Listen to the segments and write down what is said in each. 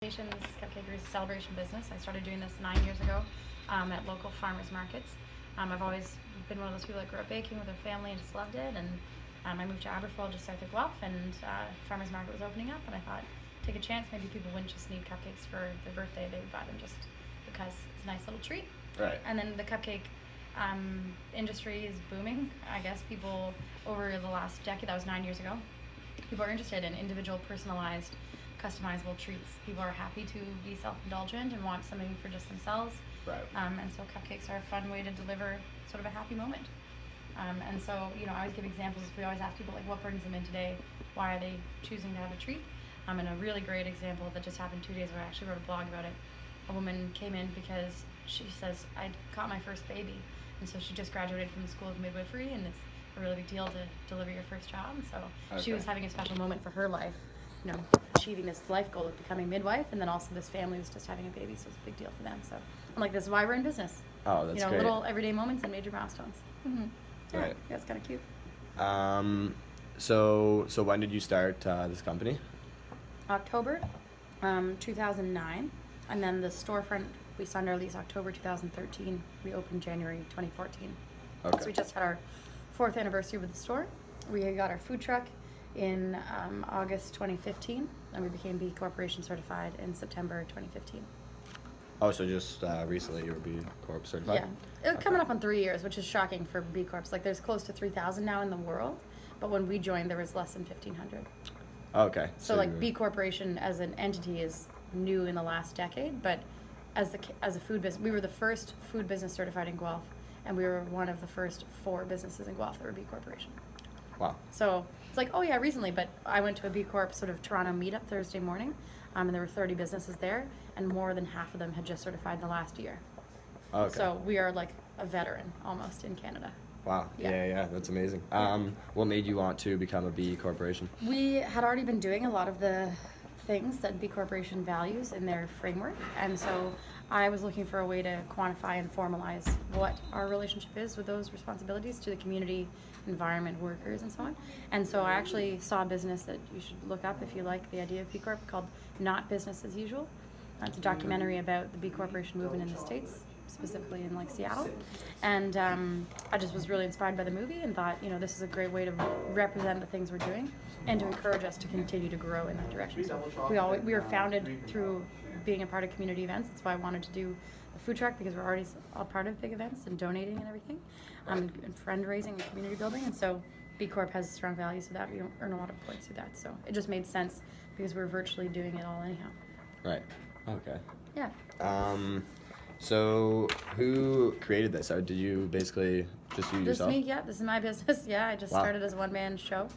Cupcakes celebration business. I started doing this 9 years ago at local farmers markets. I've always been one of those people that grew up baking with their family and just loved it. And I moved to Aberfoyle just south of Guelph, and farmers market was opening up, and I thought, take a chance. Maybe people wouldn't just need cupcakes for their birthday; they would buy them just because it's a nice little treat. Right. And then the cupcake industry is booming. I guess people over the last decade, that was 9 years ago, people are interested in individual, personalized, customizable treats. People are happy to be self-indulgent and want something for just themselves. Right. And so cupcakes are a fun way to deliver sort of a happy moment. And so, I always give examples. We always ask people, like, what brings them in today? Why are they choosing to have a treat? And a really great example that just happened 2 days ago, I actually wrote a blog about it. A woman came in because she says, I caught my first baby. And so she just graduated from the School of Midwifery, and it's a really big deal to deliver your first child. And so she was having a special moment for her life, achieving this life goal of becoming midwife, and then also this family was just having a baby, so it's a big deal for them. So I'm like, this is why we're in business. Oh, that's great. Little everyday moments and major milestones. Mm-hmm. Yeah, Right. Yeah, it's kind of cute. So when did you start this company? October 2009, and then the storefront, we signed our lease October 2013. We opened January 2014. Okay. So we just had our 4th anniversary with the store. We got our food truck in August 2015, and we became B Corporation certified in September 2015. Oh, so just recently you were B Corp certified? Yeah, it's coming up on 3 years, which is shocking for B Corps. Like, there's close to 3,000 now in the world, but when we joined, there was less than 1,500. Okay. So like B Corporation as an entity is new in the last decade, but as a food business, we were the first food business certified in Guelph, and we were one of the first 4 businesses in Guelph that were B Corporation. Wow. So it's like, oh yeah, recently, but I went to a B Corp sort of Toronto meetup Thursday morning, and there were 30 businesses there, and more than half of them had just certified in the last year. Okay. So we are like a veteran almost in Canada. Wow. Yeah, that's amazing. What made you want to become a B Corporation? We had already been doing a lot of the things that B Corporation values in their framework, and so I was looking for a way to quantify and formalize what our relationship is with those responsibilities to the community, environment, workers, and so on. And so I actually saw a business that you should look up if you like the idea of B Corp, called Not Business as Usual. It's a documentary about the B Corporation movement in the States, specifically in like Seattle. And I just was really inspired by the movie and thought, this is a great way to represent the things we're doing and to encourage us to continue to grow in that direction. So we were founded through being a part of community events. That's why I wanted to do a food truck, because we're already all part of big events and donating and everything, and fundraising and community building. And so B Corp has strong values with that. We don't earn a lot of points through that. So it just made sense because we're virtually doing it all anyhow. Right. Okay. Yeah. So who created this? Or did you basically just you yourself? Just me, yeah. This is my business. Yeah, I just started as a one-man show.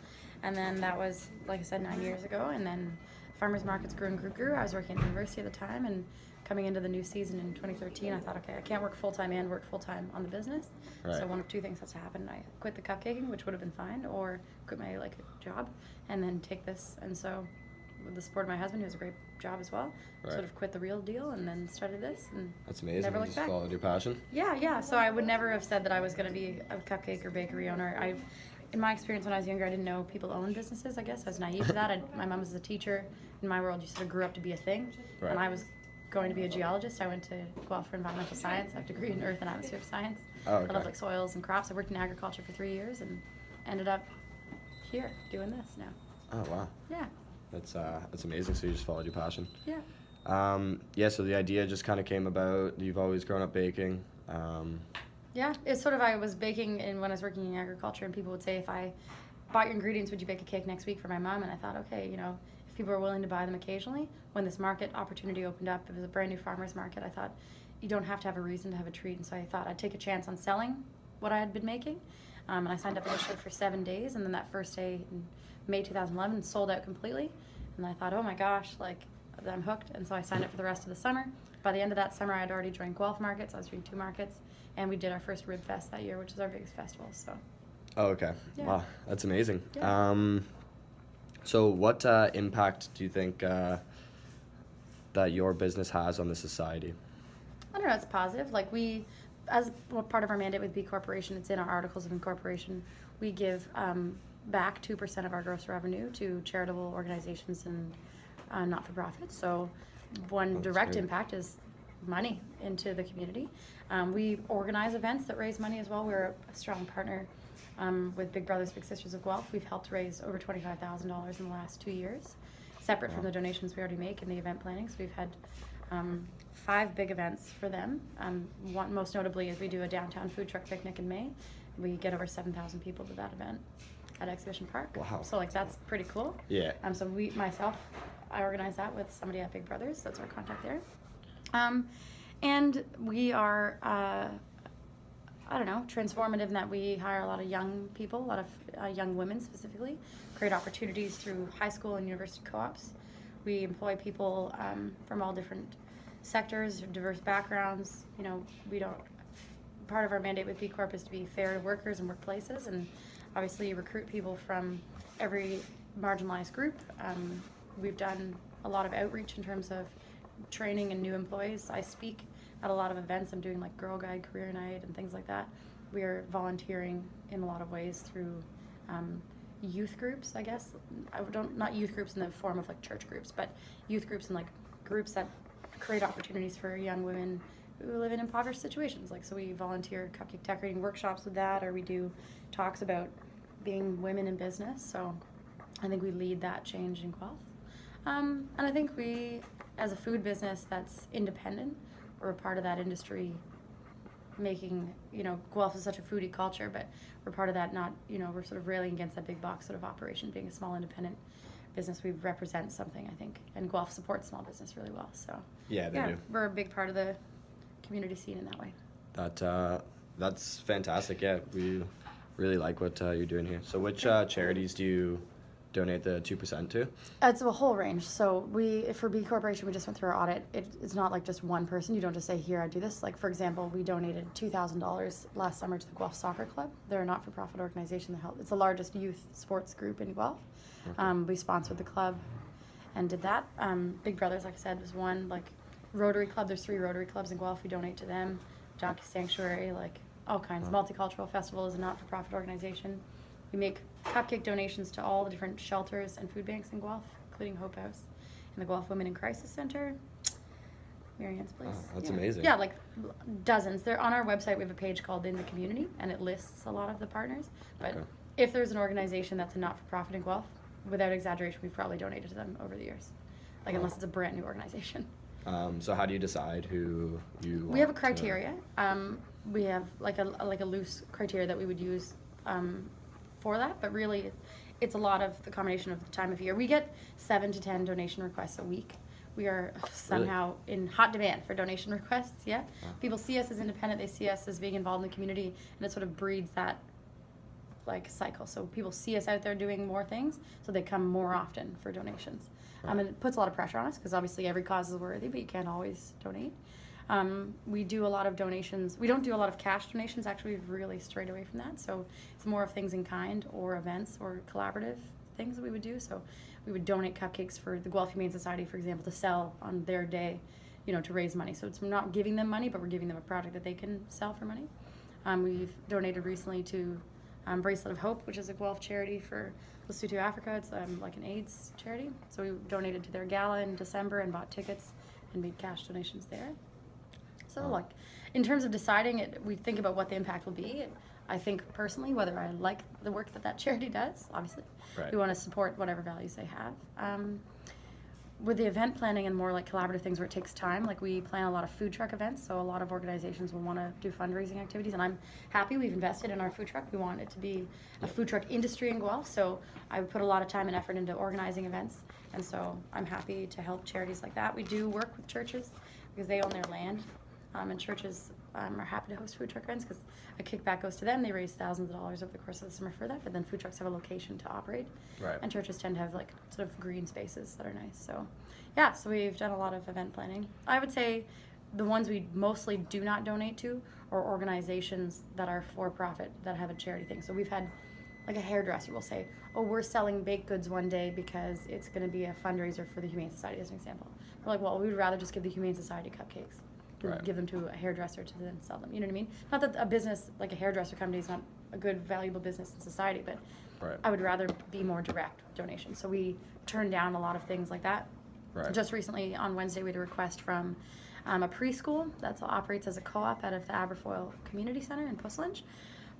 And then that was, like I said, 9 years ago. And then farmers markets grew and grew. I was working at university at the time, and coming into the new season in 2013, I thought, okay, I can't work full-time and work full-time on the business. Right. So one of two things has to happen. I quit the cupcaking, which would have been fine, or quit my job and then take this. And so with the support of my husband, who has a great job as well, sort of quit the real deal and then started this. And that's amazing. Never You looked just back. followed your passion. Yeah. So I would never have said that I was going to be a cupcake or bakery owner. In my experience when I was younger, I didn't know people owned businesses, I guess. I was naive to that. My mom was a teacher. In my world, you sort of grew up to be a thing. Right. And I was going to be a geologist. I went to Guelph for environmental science. I have a degree in earth and atmospheric science. Oh, okay. I love soils and crops. I worked in agriculture for 3 years and ended up here doing this now. Oh, wow. Yeah. That's amazing. So you just followed your passion. Yeah. So the idea just kind of came about. You've always grown up baking. Yeah, it's sort of, I was baking when I was working in agriculture, and people would say, if I bought your ingredients, would you bake a cake next week for my mom? And I thought, okay, if people are willing to buy them occasionally, when this market opportunity opened up, it was a brand new farmer's market, I thought, you don't have to have a reason to have a treat. And so I thought I'd take a chance on selling what I had been making. And I signed up initially for 7 days, and then that first day in May 2011 sold out completely. And I thought, oh my gosh, I'm hooked. And so I signed up for the rest of the summer. By the end of that summer, I had already joined Guelph markets. I was doing 2 markets. And we did our first Rib Fest that year, which is our biggest festival. So. Oh, okay. Yeah. Wow, that's amazing. Yeah. So what impact do you think that your business has on the society? I don't know, it's positive. As part of our mandate with B Corporation, it's in our articles of incorporation, we give back 2% of our gross revenue to charitable organizations and not-for-profits. So one That's direct great. impact is money into the community. We organize events that raise money as well. We're a strong partner with Big Brothers Big Sisters of Guelph. We've helped raise over $25,000 in the last 2 years, separate from Wow. the donations we already make in the event planning. So we've had 5 big events for them. One most notably is we do a downtown food truck picnic in May. We get over 7,000 people to that event at Exhibition Park. Wow. So like that's pretty cool. Yeah. So I organize that with somebody at Big Brothers. That's our contact there. And we are, I don't know, transformative in that we hire a lot of young people, a lot of young women specifically, create opportunities through high school and university co-ops. We employ people from all different sectors, diverse backgrounds. You know, part of our mandate with B Corp is to be fair to workers and workplaces, and obviously recruit people from every marginalized group. We've done a lot of outreach in terms of training and new employees. I speak at a lot of events. I'm doing like Girl Guide Career Night and things like that. We are volunteering in a lot of ways through youth groups, I guess. Not youth groups in the form of like church groups, but youth groups and like groups that create opportunities for young women who live in impoverished situations. Like, so we volunteer cupcake decorating workshops with that, or we do talks about being women in business. So I think we lead that change in Guelph. And I think we, as a food business that's independent, we're a part of that industry making, Guelph is such a foodie culture, but we're part of that, we're sort of railing against that big box sort of operation, being a small independent business. We represent something, I think, and Guelph supports small business really well. So Yeah, they do. we're a big part of the community scene in that way. That's fantastic. Yeah, we really like what you're doing here. So which charities do you donate the 2% to? It's a whole range. So for B Corporation, we just went through our audit. It's not like just one person. You don't just say, here, I do this. Like, for example, we donated $2,000 last summer to the Guelph Soccer Club. They're a not-for-profit organization. It's the largest youth sports group in Guelph. Okay. We sponsored the club and did that. Big Brothers, like I said, was one. Like Rotary Club, there's 3 Rotary Clubs in Guelph. We donate to them. Donkey Sanctuary, like all kinds. Wow. Multicultural Festival is a not-for-profit organization. We make cupcake donations to all the different shelters and food banks in Guelph, including Hope House and the Guelph Women in Crisis Center, Marianne's Place. Wow, that's amazing. Yeah, like dozens. They're on our website. We have a page called In the Community, and it lists a lot of the partners. But Okay. if there's an organization that's a not-for-profit in Guelph, without exaggeration, we've probably donated to them over the years, like unless it's a brand new organization. So how do you decide who you We have a want to- criteria. We have like a loose criteria that we would use for that, but really it's a lot of the combination of the time of year. We get 7 to 10 donation requests a week. We are somehow in hot demand for donation requests. Yeah, Wow. People see us as independent. They see us as being involved in the community, and it sort of breeds that like cycle. So people see us out there doing more things, so they come more often for donations. And it puts a lot of pressure on us because obviously every cause is worthy, but you can't always donate. We do a lot of donations. We don't do a lot of cash donations. Actually, we've really strayed away from that. So it's more of things in kind or events or collaborative things that we would do. So we would donate cupcakes for the Guelph Humane Society, for example, to sell on their day, to raise money. So it's not giving them money, but we're giving them a product that they can sell for money. We've donated recently to Bracelet of Hope, which is a Guelph charity for Lesotho, Africa. It's like an AIDS charity. So we donated to their gala in December and bought tickets and made cash donations there. So like, in terms of deciding it, we think about what the impact will be. I think personally, whether I like the work that charity does, obviously, Right. we want to support whatever values they have. With the event planning and more like collaborative things where it takes time, like we plan a lot of food truck events, so a lot of organizations will want to do fundraising activities, and I'm happy we've invested in our food truck. We want it to be a food truck industry in Guelph, so I would put a lot of time and effort into organizing events, and so I'm happy to help charities like that. We do work with churches because they own their land, and churches are happy to host food truck events because a kickback goes to them. They raise thousands of dollars over the course of the summer for that, but then food trucks have a location to operate. Right. And churches tend to have like sort of green spaces that are nice. So yeah, so we've done a lot of event planning. I would say the ones we mostly do not donate to are organizations that are for profit, that have a charity thing. So we've had like a hairdresser will say, oh, we're selling baked goods one day because it's going to be a fundraiser for the Humane Society, as an example. We're like, well, we'd rather just give the Humane Society cupcakes. Right. Give them to a hairdresser to then sell them. You know what I mean? Not that a business like a hairdresser company is not a good, valuable business in society, but Right. I would rather be more direct with donations. So we turn down a lot of things like that. Right. Just recently on Wednesday, we had a request from a preschool that operates as a co-op out of the Aberfoyle Community Center in Puslinch,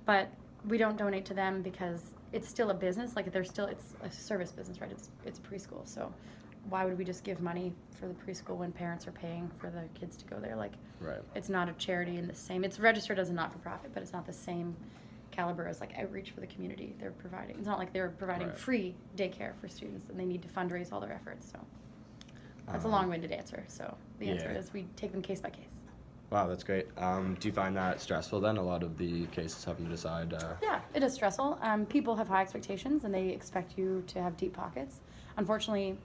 but we don't donate to them because it's still a business. Like it's a service business, right? It's preschool, so why would we just give money for the preschool when parents are paying for the kids to go there? Like, Right. it's not a charity in the same. It's registered as a not-for-profit, but it's not the same caliber as like outreach for the community they're providing. It's not like they're providing Right. free daycare for students and they need to fundraise all their efforts. So that's a long-winded answer. So the answer Yeah. is we take them case by case. Wow, that's great. Do you find that stressful then? A lot of the cases having to decide. Yeah, it is stressful. People have high expectations and they expect you to have deep pockets. Unfortunately,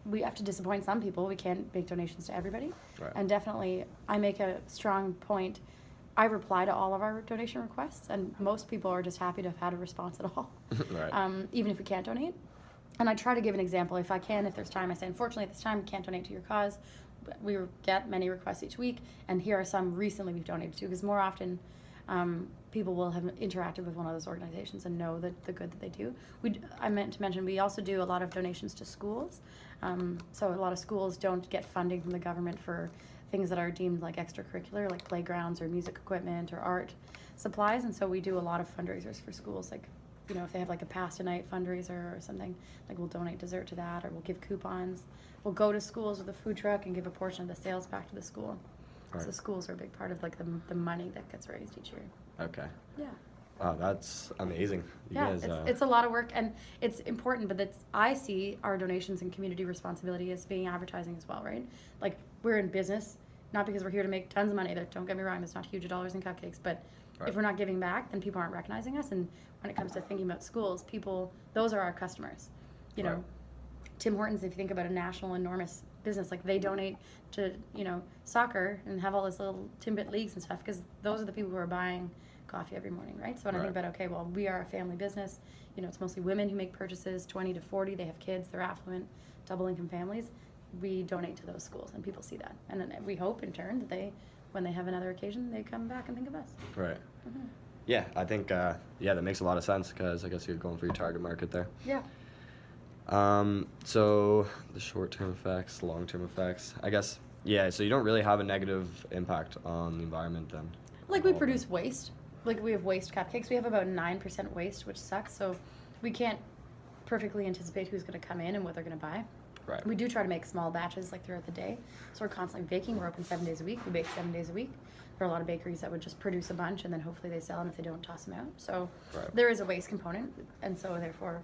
we have to disappoint some people. We can't make donations to everybody. Right. And definitely, I make a strong point. I reply to all of our donation requests, and most people are just happy to have had a response at all, Right. even if we can't donate. And I try to give an example if I can, if there's time. I say, unfortunately, at this time, we can't donate to your cause. We get many requests each week, and here are some recently we've donated to, because more often people will have interacted with one of those organizations and know the good that they do. I meant to mention, we also do a lot of donations to schools. So a lot of schools don't get funding from the government for things that are deemed like extracurricular, like playgrounds or music equipment or art supplies. And so we do a lot of fundraisers for schools, like, you know, if they have like a pasta night fundraiser or something, like we'll donate dessert to that, or we'll give coupons. We'll go to schools with a food truck and give a portion of the sales back to the school. Right. So schools are a big part of like the money that gets raised each year. Okay. Yeah. Wow, that's amazing. You Yeah, guys, it's a lot of work, and it's important, but I see our donations and community responsibility as being advertising as well, right? Like, we're in business, not because we're here to make tons of money. Don't get me wrong, it's not huge dollars in cupcakes, but Right. if we're not giving back, then people aren't recognizing us. And when it comes to thinking about schools, those are our customers. You know, Right. Tim Hortons, if you think about a national enormous business, like they donate to, you know, soccer and have all this little Timbit leagues and stuff, because those are the people who are buying coffee every morning, right? So when I think Right. about, okay, well, we are a family business, you know, it's mostly women who make purchases, 20 to 40, they have kids, they're affluent, double income families. We donate to those schools, and people see that. And then we hope in turn that when they have another occasion, they come back and think of us. Right. Mhm. Yeah, I think that makes a lot of sense, because I guess you're going for your target market there. Yeah. So the short-term effects, long-term effects, I guess. Yeah, so you don't really have a negative impact on the environment then. Like, we produce waste. Like, we have waste cupcakes. We have about 9% waste, which sucks. So we can't perfectly anticipate who's going to come in and what they're going to buy. Right. We do try to make small batches, like, throughout the day. So we're constantly baking. We're open 7 days a week. We bake 7 days a week. There are a lot of bakeries that would just produce a bunch, and then hopefully they sell them. If they don't, toss them out. So Right. there is a waste component. And so, therefore,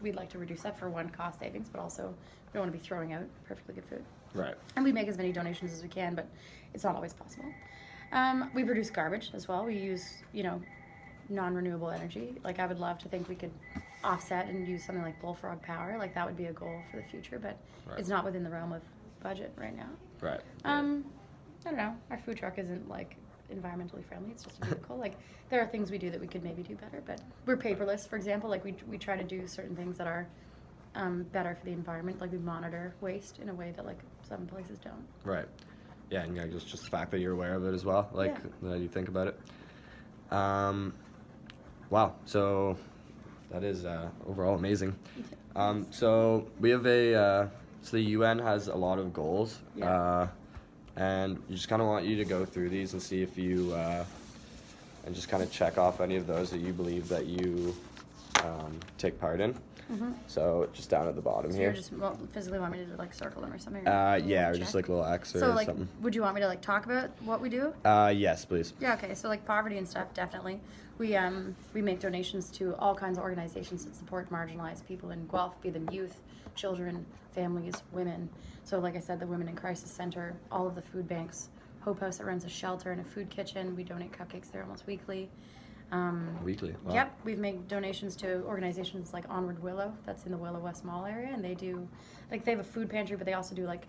we'd like to reduce that for one, cost savings, but also we don't want to be throwing out perfectly good food. Right. And we make as many donations as we can, but it's not always possible. We produce garbage as well. We use, you know, non-renewable energy. Like, I would love to think we could offset and use something like bullfrog power. Like, that would be a goal for the future, but Right. it's not within the realm of budget right now. Right. I don't know. Our food truck isn't like environmentally friendly. It's just a vehicle. Like, there are things we do that we could maybe do better, but we're paperless, for example. Like, we try to do certain things that are better for the environment. Like, we monitor waste in a way that like some places don't. Right. Yeah, and just the fact that you're aware of it as well, like that you think about it. Wow. So that is overall amazing. So we have so the UN has a lot of goals, Yeah. and we just kind of want you to go through these and see if you and just kind of check off any of those that you believe that you take part in. Mm-hmm. So just down at the bottom So here. you just physically want me to like circle them or something? Yeah, or check? just like a little X or So like, something. would you want me to like talk about what we do? Yes, please. Yeah, okay. So like poverty and stuff, definitely. We make donations to all kinds of organizations that support marginalized people in Guelph, be them youth, children, families, women. So like I said, the Women in Crisis Center, all of the food banks, Hope House that runs a shelter and a food kitchen. We donate cupcakes there almost weekly. Weekly. Wow. Yep, we've made donations to organizations like Onward Willow, that's in the Willow West Mall area, and they do, like, they have a food pantry, but they also do like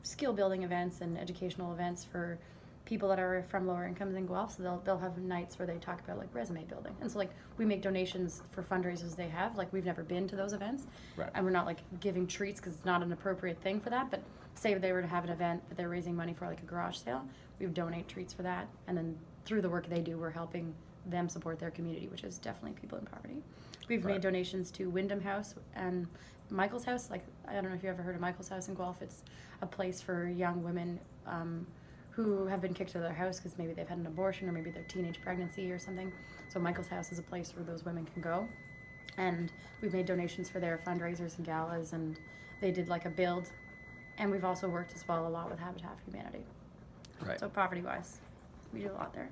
skill building events and educational events for people that are from lower incomes in Guelph. So they'll have nights where they talk about like resume building, and so like we make donations for fundraisers they have. Like, we've never been to those events, Right. and we're not like giving treats because it's not an appropriate thing for that. But say they were to have an event that they're raising money for like a garage sale, we would donate treats for that, and then through the work they do, we're helping them support their community, which is definitely people in poverty. We've Right. made donations to Wyndham House and Michael's House. Like, I don't know if you ever heard of Michael's House in Guelph. It's a place for young women who have been kicked out of their house because maybe they've had an abortion or maybe their teenage pregnancy or something. So Michael's House is a place where those women can go. And we've made donations for their fundraisers and galas, and they did like a build. And we've also worked as well a lot with Habitat for Humanity. Right. So poverty-wise, we do a lot there.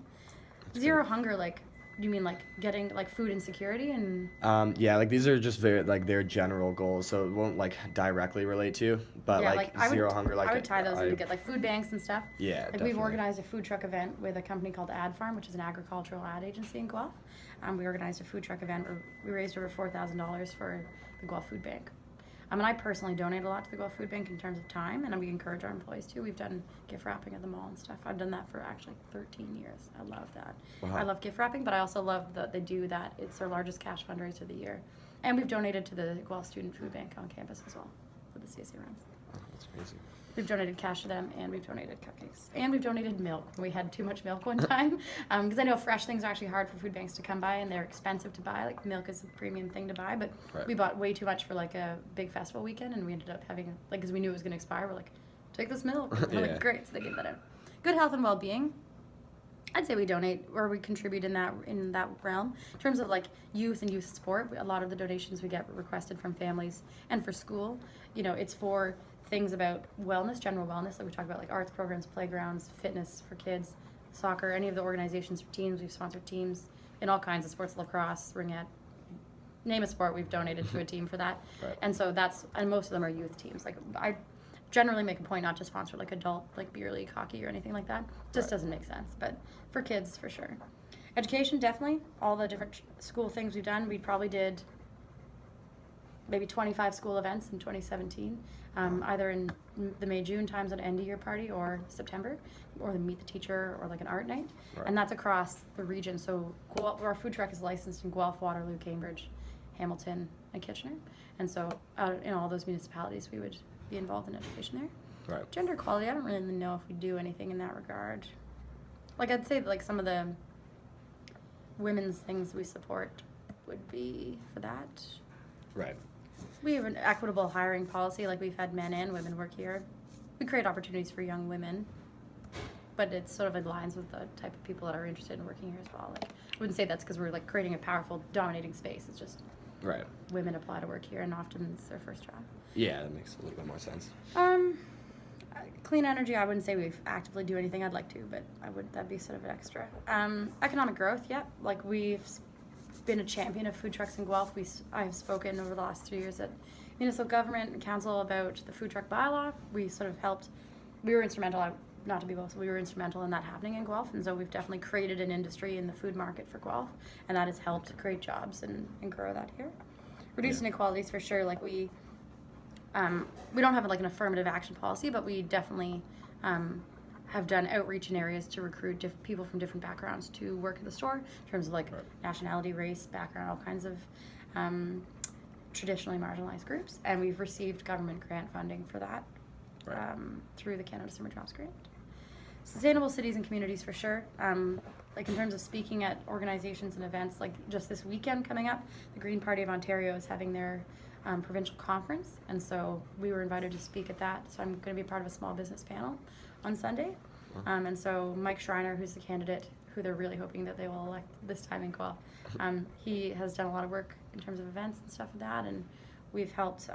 Zero hunger, like, you mean like getting like food insecurity and? Yeah, like these are just very like their general goals, so it won't like directly relate to you, but Yeah, like I would- zero hunger, like I would tie those in to get like food banks and stuff. Yeah, Like definitely. we've organized a food truck event with a company called Ad Farm, which is an agricultural ad agency in Guelph. We organized a food truck event where we raised over $4,000 for the Guelph Food Bank. And I personally donate a lot to the Guelph Food Bank in terms of time, and we encourage our employees to. We've done gift wrapping at the mall and stuff. I've done that for actually 13 years. I love that. Wow. I love gift wrapping, but I also love that they do that. It's their largest cash fundraiser of the year. And we've donated to the Guelph Student Food Bank on campus as well, for the CSA runs. Oh, that's crazy. We've donated cash to them, and we've donated cupcakes, and we've donated milk. We had too much milk one time, because I know fresh things are actually hard for food banks to come by, and they're expensive to buy. Like milk is a premium thing to buy, but Right. we bought way too much for like a big festival weekend, and we ended up having like because we knew it was going to expire. We're like, take this milk. We're Yeah. like, great, so they give that out. Good health and well-being. I'd say we donate or we contribute in that realm. In terms of like youth and youth sport, a lot of the donations we get requested from families and for school. You know, it's for things about wellness, general wellness, like we talk about like arts programs, playgrounds, fitness for kids, soccer, any of the organizations for teams. We've sponsored teams in all kinds of sports, lacrosse, ringette, name a sport, we've donated to a team for that. Right. And so and most of them are youth teams. Like I generally make a point not to sponsor like adult, like beer league hockey or anything like that. Just Right. doesn't make sense. But for kids, for sure. Education, definitely. All the different school things we've done, we probably did maybe 25 school events in 2017, either in the May-June times, an end-of-year party, or September, or the Meet the Teacher, or like an art night. Right. And that's across the region. So our food truck is licensed in Guelph, Waterloo, Cambridge, Hamilton, and Kitchener. And so in all those municipalities, we would be involved in education there. Right. Gender equality, I don't really know if we do anything in that regard. Like I'd say like some of the women's things we support would be for that. Right. We have an equitable hiring policy, like we've had men and women work here. We create opportunities for young women, but it sort of aligns with the type of people that are interested in working here as well. Like, I wouldn't say that's because we're like creating a powerful, dominating space. It's just Right. women apply to work here, and often it's their first job. Yeah, that makes a little bit more sense. Clean energy, I wouldn't say we actively do anything. I'd like to, but that'd be sort of an extra. Economic growth, yeah. Like we've been a champion of food trucks in Guelph. I've spoken over the last 3 years at municipal government and council about the food truck bylaw. We sort of helped. We were instrumental. Not to be boastful, we were instrumental in that happening in Guelph, and so we've definitely created an industry in the food market for Guelph, and that has helped create jobs and grow that here. Reduce inequalities for sure. Like we don't have like an affirmative action policy, but we definitely have done outreach in areas to recruit people from different backgrounds to work at the store in terms of like Right. nationality, race, background, all kinds of traditionally marginalized groups, and we've received government grant funding for that Right. through the Canada Summer Jobs Grant. Sustainable cities and communities for sure. Like in terms of speaking at organizations and events, like just this weekend coming up, the Green Party of Ontario is having their provincial conference, and so we were invited to speak at that. So I'm going to be part of a small business panel on Sunday. And so Mike Schreiner, who's the candidate who they're really hoping that they will elect this time in Guelph, he has done a lot of work in terms of events and stuff like that, and we've helped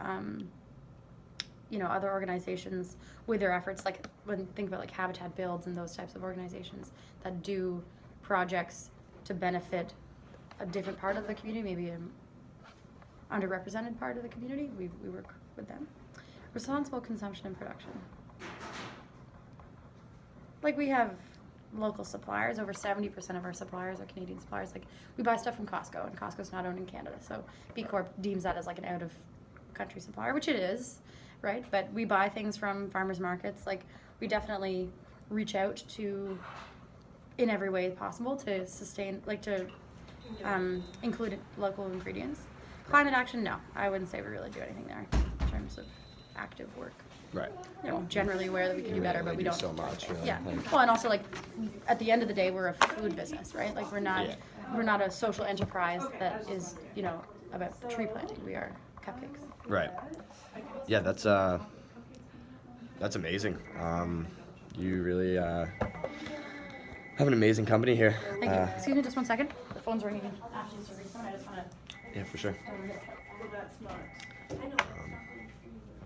other organizations with their efforts, like think about like Habitat Builds and those types of organizations that do projects to benefit a different part of the community, maybe an underrepresented part of the community. We work with them. Responsible consumption and production. Like we have local suppliers. Over 70% of our suppliers are Canadian suppliers. Like we buy stuff from Costco, and Costco's not owned in Canada, so B Corp deems that as like an out-of-country supplier, which it is, right? But we buy things from farmers markets. Like we definitely reach out to, in every way possible, to sustain, like to include local ingredients. Climate action, no, I wouldn't say we really do anything there in terms of active work. Right. Generally aware that we can do better, but we do don't. so much. Really. Yeah. Like, Well, and also like at the end of the day, we're a food business, right? Like we're not. Yeah. we're not a social enterprise that is, you know, about tree planting. We are Cupcakes. Right. Yeah, that's amazing. You really have an amazing company here. Thank you. Excuse me, just 1 second. The phone's ringing. Ashley's ringing. I just want to. Yeah, for sure. Well, that's not. What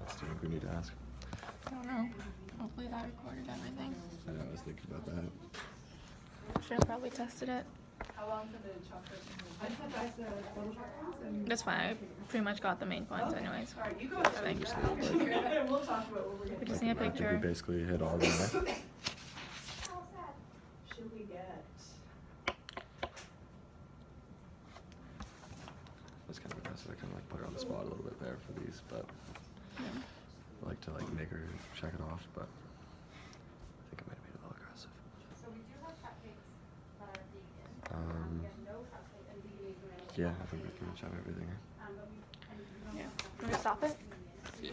else do you think we need to ask? I don't know. Hopefully that recorded everything. I know, I was thinking about that. Should have probably tested it. How long for the chocolate? I thought that's the Photoshop ones. That's fine. I pretty much got the main points anyways. All right, you go ahead. Thanks. We'll talk about what we're We getting. just need a I think we picture. basically hit all of them. Should we get? That's kind of aggressive. I kind of like put her on the spot a little bit there for these, but Yeah. I like to like make her check it off, but I think I might have made it a little aggressive. So we do have cupcakes that are vegan. Um, No cupcake and vegan is yeah, I think we can chat everything. Yeah. Can we stop it? Yeah.